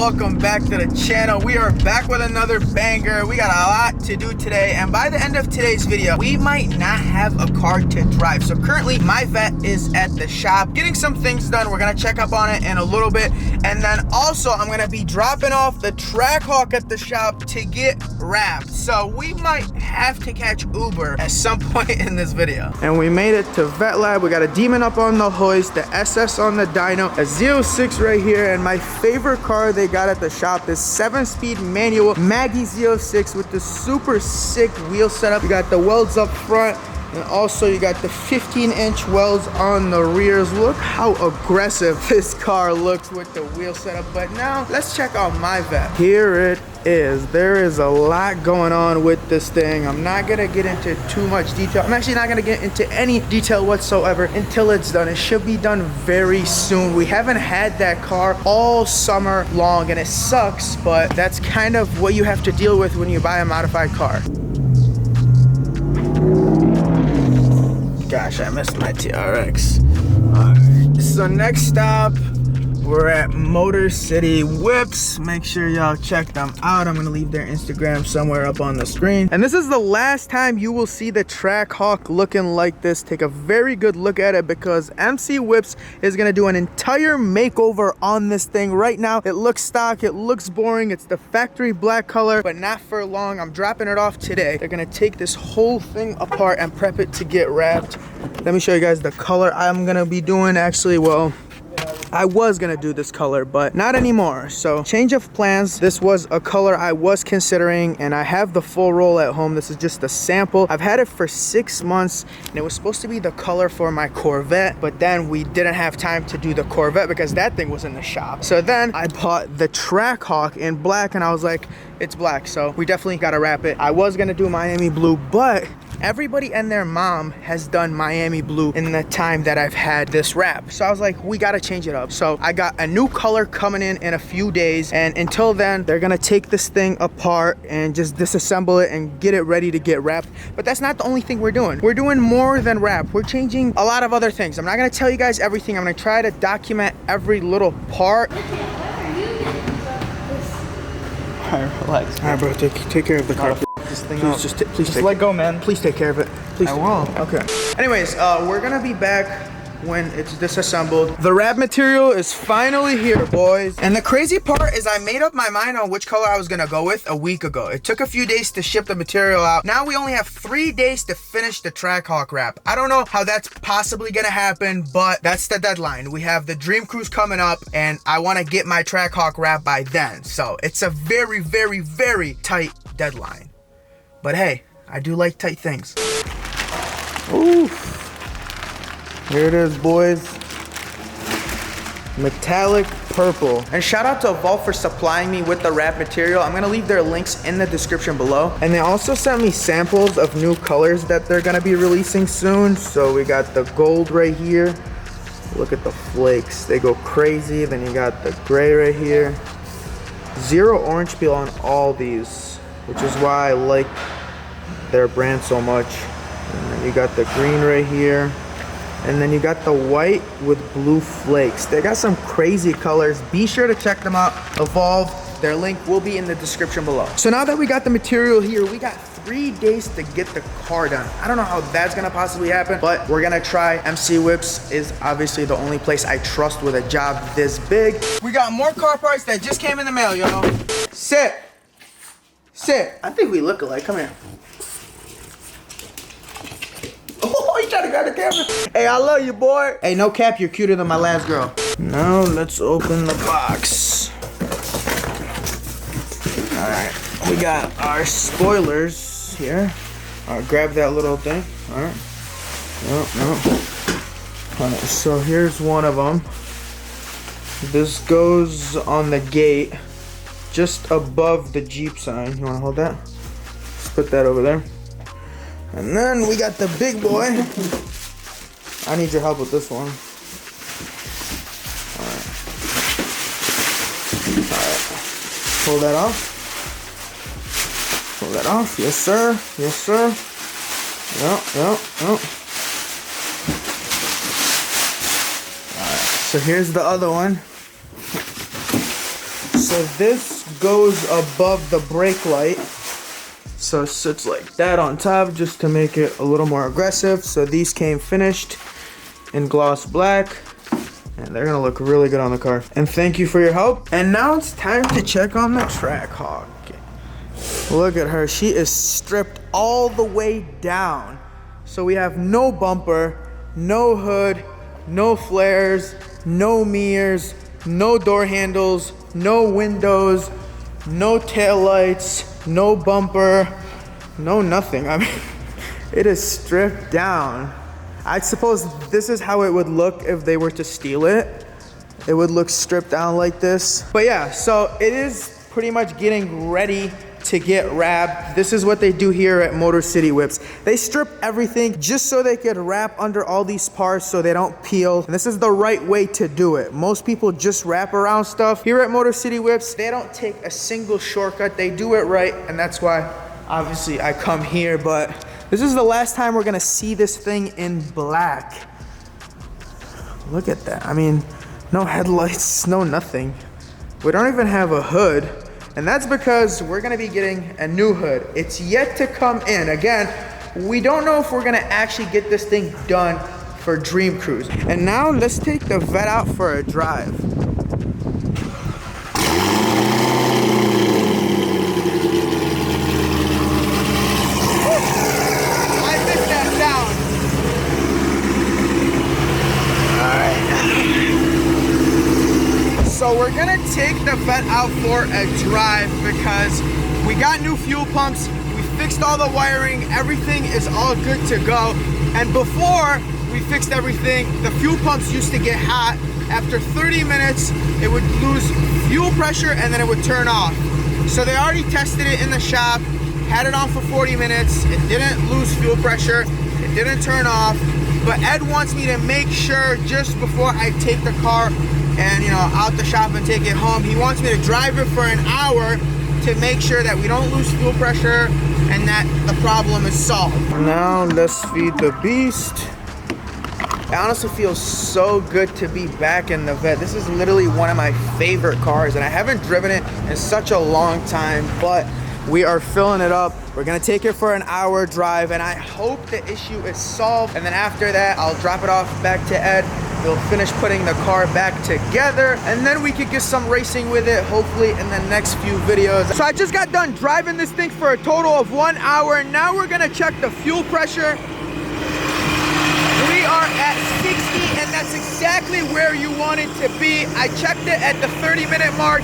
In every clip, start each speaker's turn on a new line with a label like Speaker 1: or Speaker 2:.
Speaker 1: welcome back to the channel. We are back with another banger. We got a lot to do today, and by the end of today's video we might not have a car to drive. So currently my vet is at the shop getting some things done. We're gonna check up on it in a little bit, and then also I'm gonna be dropping off the Trackhawk at the shop to get wrapped. So we might have to catch Uber at some point in this video. And we made it to Vet Lab. We got a Demon up on the hoist, the SS on the dyno, a Z06 right here, and my favorite car they got at the shop, this 7-speed manual Maggie Z06 with the super sick wheel setup. You got the welds up front, and also you got the 15-inch welds on the rears. Look how aggressive this car looks with the wheel setup. But now let's check out my vet. Here it is. There is a lot going on with this thing. I'm not gonna get into too much detail. I'm actually not gonna get into any detail whatsoever until it's done. It should be done very soon. We haven't had that car all summer long, and it sucks, but that's kind of what you have to deal with when you buy a modified car. Gosh, I missed my TRX. Alright, so next stop, we're at Motor City Whips. Make sure y'all check them out. I'm gonna leave their Instagram somewhere up on the screen. And this is the last time you will see the Trackhawk looking like this. Take a very good look at it, because MC Whips is gonna do an entire makeover on this thing. Right now, it looks stock, it looks boring. It's the factory black color, but not for long. I'm dropping it off today. They're gonna take this whole thing apart and prep it to get wrapped. Let me show you guys the color I'm gonna be doing. Actually, well, I was gonna do this color, but not anymore. So change of plans. This was a color I was considering, and I have the full roll at home. This is just a sample. I've had it for 6 months, and it was supposed to be the color for my Corvette, but then we didn't have time to do the Corvette because that thing was in the shop. So then I bought the Trackhawk in black, and I was like, it's black, so we definitely gotta wrap it. I was gonna do Miami blue, but everybody and their mom has done Miami blue in the time that I've had this wrap. So I was like, we gotta change it up. So I got a new color coming in a few days, and until then, they're gonna take this thing apart and just disassemble it and get it ready to get wrapped. But that's not the only thing we're doing. We're doing more than wrap. We're changing a lot of other things. I'm not gonna tell you guys everything. I'm gonna try to document every little part.
Speaker 2: Relax.
Speaker 1: All right, bro, take care of the car.
Speaker 2: This thing
Speaker 1: Please,
Speaker 2: just let go, man.
Speaker 1: Please take care of it. Please.
Speaker 2: I will.
Speaker 1: Okay. Anyways, we're gonna be back when it's disassembled. The wrap material is finally here, boys. And the crazy part is I made up my mind on which color I was gonna go with a week ago. It took a few days to ship the material out. Now we only have 3 days to finish the Trackhawk wrap. I don't know how that's possibly gonna happen, but that's the deadline. We have the Dream Cruise coming up, and I wanna get my Trackhawk wrap by then. So it's a very, very, very tight deadline. But hey, I do like tight things. Ooh. Here it is, boys. Metallic purple. And shout out to Evolve for supplying me with the wrap material. I'm gonna leave their links in the description below. And they also sent me samples of new colors that they're gonna be releasing soon. So we got the gold right here. Look at the flakes, they go crazy. Then you got the gray right here. Zero orange peel on all these, which is why I like their brand so much. And then you got the green right here. And then you got the white with blue flakes. They got some crazy colors. Be sure to check them out. Evolve, their link will be in the description below. So now that we got the material here, we got 3 days to get the car done. I don't know how that's gonna possibly happen, but we're gonna try. MC Whips is obviously the only place I trust with a job this big. We got more car parts that just came in the mail, y'all. Sit. Sit. I think we look alike. Come here. Oh, you trying to grab the camera? Hey, I love you, boy. Hey, no cap, you're cuter than my last girl. Now let's open the box. All right, we got our spoilers here. Grab that little thing. All right. No. All right, so here's one of them. This goes on the gate, just above the Jeep sign. You wanna hold that? Let's put that over there. And then we got the big boy. I need your help with this one. Alright. Pull that off. Pull that off. Yes, sir. Yes, sir. Yep. Alright. So here's the other one. So this goes above the brake light. So it sits like that on top just to make it a little more aggressive. So these came finished in gloss black. And they're gonna look really good on the car. And thank you for your help. And now it's time to check on the Trackhawk. Look at her, she is stripped all the way down. So we have no bumper, no hood, no flares, no mirrors, no door handles, no windows, no tail lights, no bumper, no nothing. I mean, it is stripped down. I suppose this is how it would look if they were to steal it. It would look stripped down like this. But yeah, so it is pretty much getting ready to get wrapped. This is what they do here at Motor City Whips. They strip everything just so they could wrap under all these parts so they don't peel. And this is the right way to do it. Most people just wrap around stuff. Here at Motor City Whips, they don't take a single shortcut. They do it right, and that's why obviously I come here. But this is the last time we're gonna see this thing in black. Look at that. I mean, no headlights, no nothing. We don't even have a hood. And that's because we're gonna be getting a new hood. It's yet to come in. Again, we don't know if we're gonna actually get this thing done for Dream Cruise. And now let's take the vet out for a drive. I missed that sound. All right. So we're gonna take the vet out for a drive because we got new fuel pumps, we fixed all the wiring, everything is all good to go. And before we fixed everything, the fuel pumps used to get hot. After 30 minutes, it would lose fuel pressure and then it would turn off. So they already tested it in the shop, had it on for 40 minutes, it didn't lose fuel pressure, it didn't turn off. But Ed wants me to make sure just before I take the car and out the shop and take it home, he wants me to drive it for an hour to make sure that we don't lose fuel pressure and that the problem is solved. Now let's feed the beast. It honestly feels so good to be back in the vet. This is literally one of my favorite cars and I haven't driven it in such a long time, but we are filling it up. We're gonna take it for an hour drive and I hope the issue is solved. And then after that, I'll drop it off back to Ed. We'll finish putting the car back together and then we could get some racing with it, hopefully in the next few videos. So I just got done driving this thing for a total of 1 hour. Now we're gonna check the fuel pressure. We are at 60 and that's exactly where you want it to be. I checked it at the 30-minute mark.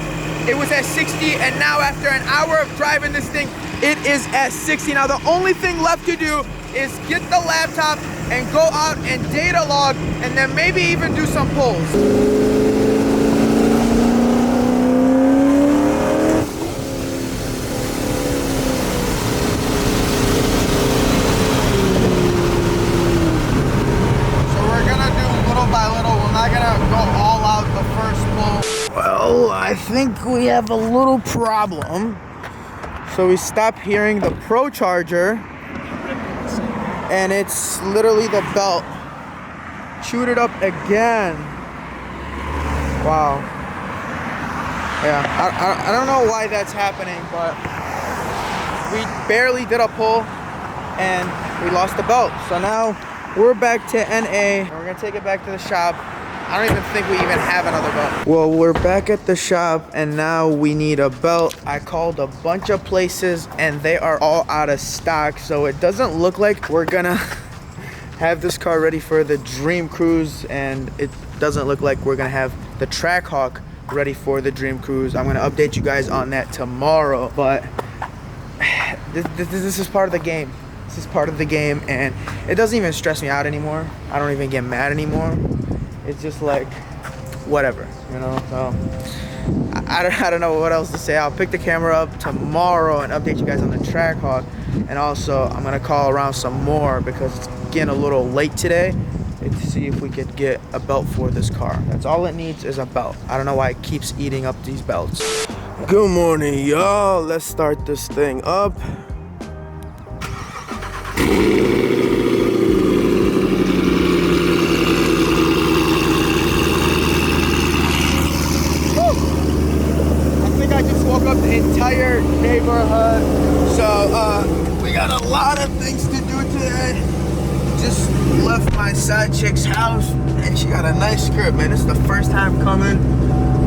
Speaker 1: It was at 60 and now after an hour of driving this thing, it is at 60. Now the only thing left to do is get the laptop and go out and data log and then maybe even do some polls. So we're gonna do little by little. We're not gonna go all out the first pull. Well, I think we have a little problem. So we stopped hearing the Pro Charger and it's literally the belt. Chewed it up again. Wow. Yeah, I don't know why that's happening, but we barely did a pull and we lost the belt. So now we're back to NA and we're gonna take it back to the shop. I don't even think we even have another belt. Well, we're back at the shop and now we need a belt. I called a bunch of places and they are all out of stock. So it doesn't look like we're gonna have this car ready for the Dream Cruise, and it doesn't look like we're gonna have the Trackhawk ready for the Dream Cruise. I'm gonna update you guys on that tomorrow, but this is part of the game. This is part of the game and it doesn't even stress me out anymore. I don't even get mad anymore. It's just like, whatever, so I don't know what else to say. I'll pick the camera up tomorrow and update you guys on the Trackhawk. And also, I'm gonna call around some more because it's getting a little late today to see if we could get a belt for this car. That's all it needs is a belt. I don't know why it keeps eating up these belts. Good morning, y'all. Let's start this thing up. left my side chick's house and she got a nice crib, man. This is the first time coming.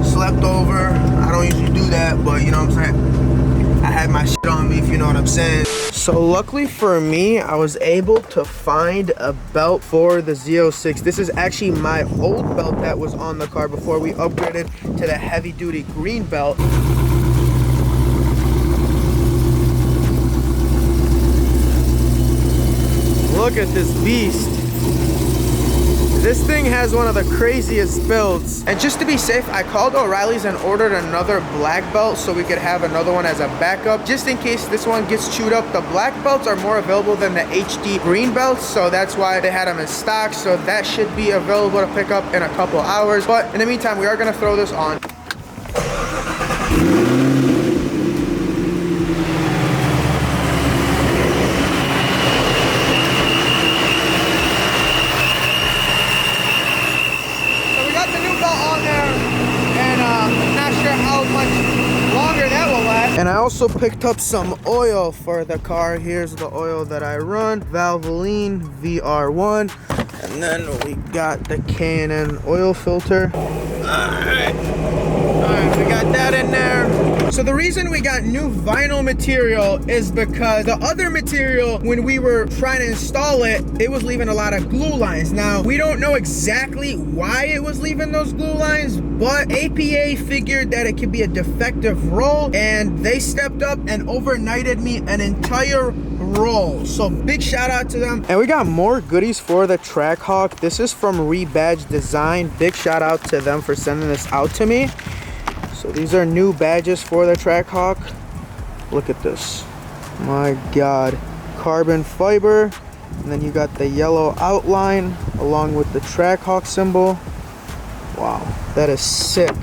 Speaker 1: Slept over. I don't usually do that, but you know what I'm saying? I had my shit on me, if you know what I'm saying. So luckily for me, I was able to find a belt for the Z06. This is actually my old belt that was on the car before we upgraded to the heavy duty green belt. Look at this beast. This thing has one of the craziest builds. And just to be safe, I called O'Reilly's and ordered another black belt so we could have another one as a backup, just in case this one gets chewed up. The black belts are more available than the HD green belts, so that's why they had them in stock. So that should be available to pick up in a couple hours. But in the meantime, we are gonna throw this on. And I also picked up some oil for the car. Here's the oil that I run, Valvoline VR1. And then we got the K&N oil filter. Alright, we got that in there. So the reason we got new vinyl material is because the other material, when we were trying to install it, it was leaving a lot of glue lines. Now, we don't know exactly why it was leaving those glue lines, but APA figured that it could be a defective roll, and they stepped up and overnighted me an entire roll. So big shout out to them. And we got more goodies for the Trackhawk. This is from Rebadge Design. Big shout out to them for sending this out to me. So these are new badges for the Trackhawk. Look at this. My God. Carbon fiber. And then you got the yellow outline along with the Trackhawk symbol. Wow, that is sick.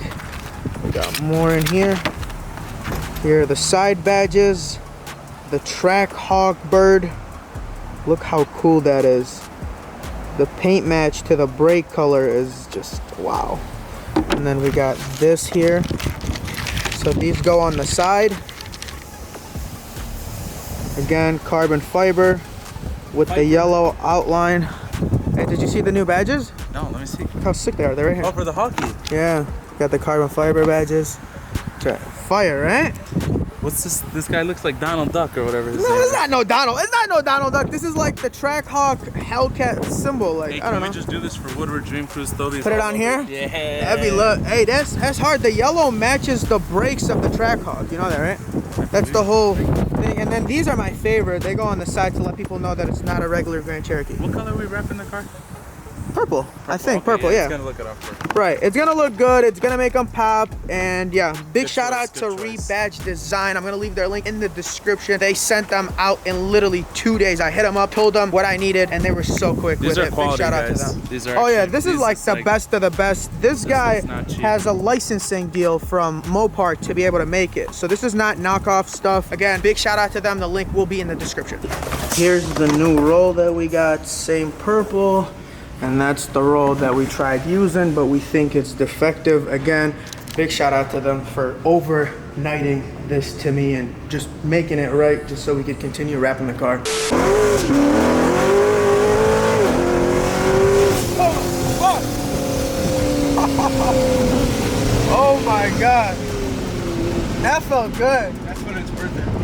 Speaker 1: We got more in here. Here are the side badges. The Trackhawk bird. Look how cool that is. The paint match to the brake color is just wow. And then we got this here. So these go on the side. Again, carbon fiber with the yellow outline. Hey, did you see the new badges?
Speaker 2: No, let me see.
Speaker 1: Look how sick they are. They're right here.
Speaker 2: Oh, for the hockey.
Speaker 1: Yeah, got the carbon fiber badges. Fire, right?
Speaker 2: What's this? This guy looks like Donald Duck or whatever his
Speaker 1: No,
Speaker 2: name
Speaker 1: it's
Speaker 2: is.
Speaker 1: not no Donald. It's not no Donald Duck. This is like the Trackhawk Hellcat symbol. Like,
Speaker 2: Hey,
Speaker 1: I don't
Speaker 2: can
Speaker 1: know.
Speaker 2: we just do this for Woodward Dream Cruise? Throw these
Speaker 1: Put it
Speaker 2: all
Speaker 1: on
Speaker 2: over.
Speaker 1: here?
Speaker 2: Yeah.
Speaker 1: That'd be look. Hey, that's hard. The yellow matches the brakes of the Trackhawk. You know that, right? That's the whole thing. And then these are my favorite. They go on the side to let people know that it's not a regular Grand Cherokee.
Speaker 2: What color are we wrapping the car?
Speaker 1: Purple. I think
Speaker 2: Okay,
Speaker 1: purple. Yeah.
Speaker 2: It's gonna look it up for.
Speaker 1: Right. It's gonna look good. It's gonna make them pop. And yeah, big
Speaker 2: Good
Speaker 1: shout
Speaker 2: choice,
Speaker 1: out to
Speaker 2: good choice.
Speaker 1: Rebadge Design. I'm gonna leave their link in the description. They sent them out in literally 2 days. I hit them up, told them what I needed, and they were so quick
Speaker 2: These
Speaker 1: with
Speaker 2: are
Speaker 1: it.
Speaker 2: quality,
Speaker 1: Big shout out
Speaker 2: guys.
Speaker 1: to them.
Speaker 2: These are
Speaker 1: Oh yeah,
Speaker 2: actually-
Speaker 1: this is
Speaker 2: these
Speaker 1: like
Speaker 2: is
Speaker 1: the
Speaker 2: like-
Speaker 1: best of the best. This guy
Speaker 2: is not cheap.
Speaker 1: has a licensing deal from Mopar to be able to make it. So this is not knockoff stuff. Again, big shout out to them. The link will be in the description. Here's the new roll that we got, same purple. And that's the roll that we tried using, but we think it's defective. Again, big shout out to them for overnighting this to me and just making it right just so we could continue wrapping the car. Oh my God. That felt good.
Speaker 2: That's when it's worth it.